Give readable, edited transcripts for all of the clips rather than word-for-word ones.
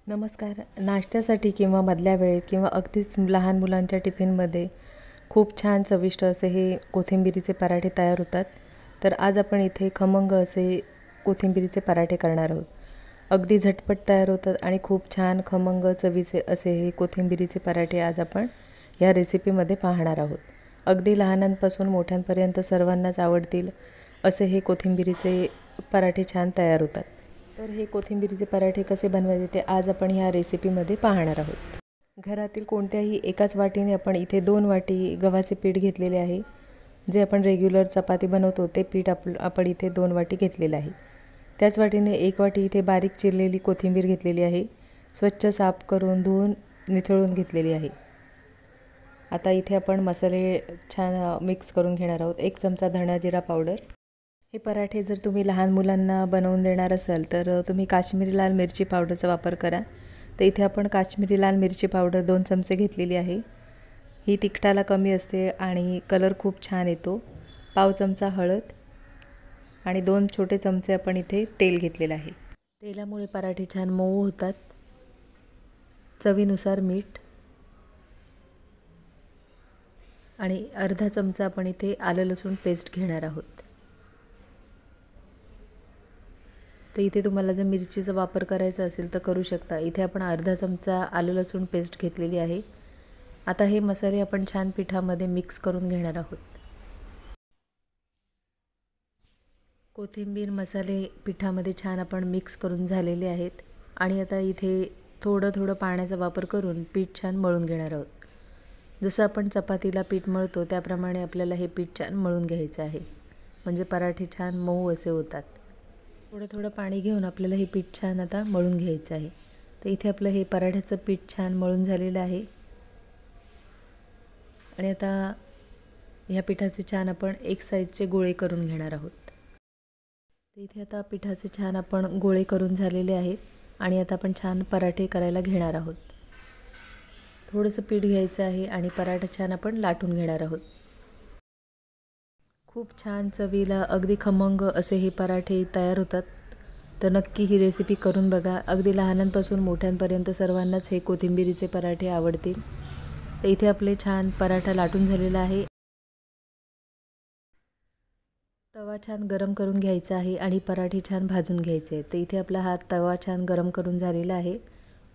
नमस्कार. नाश्त्यासाठी किंवा मधल्या वेळेत किंवा अगदीच लहान मुलांच्या टिफिनमध्ये खूप छान चविष्ट असे हे कोथिंबिरीचे पराठे तयार होतात. तर आज आपण इथे खमंग असे कोथिंबिरीचे पराठे करणार आहोत. अगदी झटपट तयार होतात आणि खूप छान खमंग चवीचे असे हे कोथिंबिरीचे पराठे आज आपण या रेसिपीमध्ये पाहणार आहोत. अगदी लहानांपासून मोठ्यांपर्यंत सर्वांनाच आवडतील असे हे कोथिंबिरीचे पराठे छान तयार होतात. तर हे कोथिंबिरीचे पराठे कसे बनवायचे ते आज आपण ह्या रेसिपीमध्ये पाहणार आहोत. घरातील कोणत्याही एकाच वाटीने आपण इथे 2 वाटी गव्हाचे पीठ घेतलेले आहे. जे आपण रेग्युलर चपाती बनवतो ते पीठ आपण इथे 2 वाटी घेतलेलं आहे. त्याच वाटीने 1 वाटी इथे बारीक चिरलेली कोथिंबीर घेतलेली आहे. स्वच्छ साफ करून धुवून निथळून घेतलेली आहे. आता इथे आपण मसाले छान मिक्स करून घेणार आहोत. 1 चमचा धना जिरा पावडर. हे पराठे जर तुम्ही लहान मुलांना बनवून देणार असाल तर तुम्ही काश्मीरी लाल मिरची पावडरचा वापर करा. तर इथे आपण काश्मीरी लाल मिरची पावडर 2 चमचे घेतलेली आहे. ही तिखटाला कमी असते आणि कलर खूप छान येतो. पाव चमचा हळद आणि 2 छोटे चमचे आपण इथे तेल घेतलेलं आहे. तेलामुळे पराठे छान मऊ होतात. चवीनुसार मीठ आणि अर्धा चमचा आपण इथे आलं लसूण पेस्ट घेणार आहोत. तर इथे तुम्हाला जर मिरचीचा वापर करायचा असेल तर करू शकता. इथे आपण अर्धा चमचा आलं लसूण पेस्ट घेतलेली आहे. आता हे मसाले आपण छान पिठामध्ये मिक्स करून घेणार आहोत. कोथिंबीर मसाले पिठामध्ये छान आपण मिक्स करून झालेले आहेत आणि आता इथे थोडं पाण्याचा वापर करून पीठ छान मळून घेणार आहोत. जसं आपण चपातीला पीठ मळतो त्याप्रमाणे आपल्याला हे पीठ छान मळून घ्यायचं आहे. म्हणजे पराठे छान मऊ असे होतात. थोडं पाणी घेऊन आपल्याला हे पीठ छान आता मळून घ्यायचं आहे. तर इथे आपलं हे पराठ्याचं पीठ छान मळून झालेलं आहे आणि आता ह्या पिठाचे छान आपण एक साईजचे गोळे करून घेणार आहोत. तर इथे आता पिठाचे छान आपण गोळे करून झालेले आहेत आणि आता आपण छान पराठे करायला घेणार आहोत. थोडंसं पीठ घ्यायचं आहे आणि पराठा छान आपण लाटून घेणार आहोत. खूप छान चवीला अगदी खमंग असे हे पराठे तयार होतात. तर नक्की ही रेसिपी करून बघा. अगदी लहानांपासून मोठ्यांपर्यंत सर्वांनाच हे कोथिंबिरीचे पराठे आवडतील. तर इथे आपले छान पराठा लाटून झालेला आहे. तवा छान गरम करून घ्यायचा आहे आणि पराठे छान भाजून घ्यायचे. तर इथे आपला हा तवा छान गरम करून झालेला आहे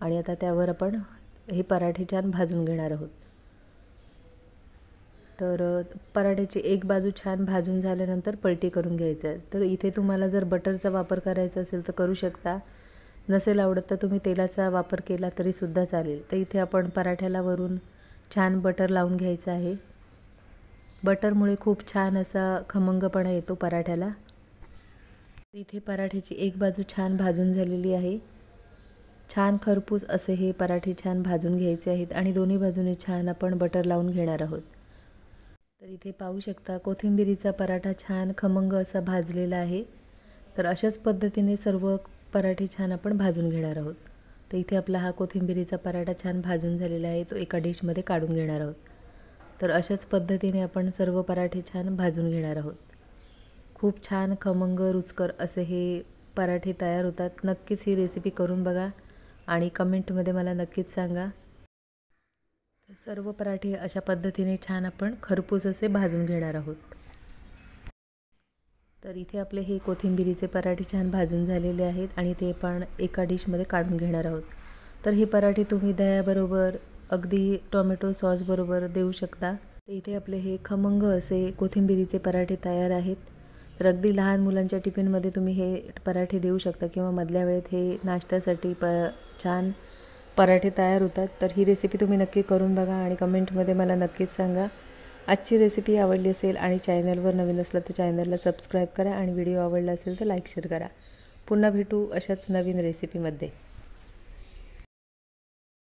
आणि आता त्यावर आपण हे पराठे छान भाजून घेणार आहोत. तर पराठ्याची एक बाजू छान भाजून झाल्यानंतर पलटी करून घ्यायचं आहे. तर इथे तुम्हाला जर बटरचा वापर करायचा असेल तर करू शकता. नसेल आवडत तर तुम्ही तेलाचा वापर केला तरीसुद्धा चालेल. तर इथे आपण पराठ्याला वरून छान बटर लावून घ्यायचं आहे. बटरमुळे खूप छान असा खमंगपणा येतो पराठ्याला. इथे पराठ्याची एक बाजू छान भाजून झालेली आहे. छान खरपूस असे हे पराठे छान भाजून घ्यायचे आहेत आणि दोन्ही बाजूने छान आपण बटर लावून घेणार आहोत. तर इथे पाहू शकता कोथिंबिरीचा पराठा छान खमंग असा भाजलेला आहे. तर अशाच पद्धतीने सर्व पराठे छान आपण भाजून घेणार आहोत. तर इथे आपला हा कोथिंबिरीचा पराठा छान भाजून झालेला आहे. तो एका डिशमध्ये काढून घेणार आहोत. तर अशाच पद्धतीने आपण सर्व पराठे छान भाजून घेणार आहोत. खूप छान खमंग रुचकर असे हे पराठे तयार होतात. नक्कीच ही रेसिपी करून बघा आणि कमेंटमध्ये मला नक्कीच सांगा. सर्व पराठे अशा पद्धतीने छान आपण खरपूस असे भाजून घेणार आहोत. तर इथे आपले हे कोथिंबिरीचे पराठे छान भाजून झालेले आहेत आणि ते आपण एका डिशमध्ये काढून घेणार आहोत. तर हे पराठे तुम्ही दह्याबरोबर अगदी टोमॅटो सॉसबरोबर देऊ शकता. तर इथे आपले हे खमंग असे कोथिंबिरीचे पराठे तयार आहेत. तर अगदी लहान मुलांच्या टिफिनमध्ये तुम्ही हे पराठे देऊ शकता किंवा मधल्या वेळेत हे नाश्त्यासाठी छान पराठे तयार होतात. तर ही रेसिपी तुम्ही नक्की करून बघा आणि कमेंटमध्ये मला नक्कीच सांगा. आजची रेसिपी आवडली असेल आणि चॅनलवर नवीन असलं तर चॅनलला सबस्क्राईब करा आणि व्हिडिओ आवडला असेल तर लाईक शेअर करा. पुन्हा भेटू अशाच नवीन रेसिपीमध्ये.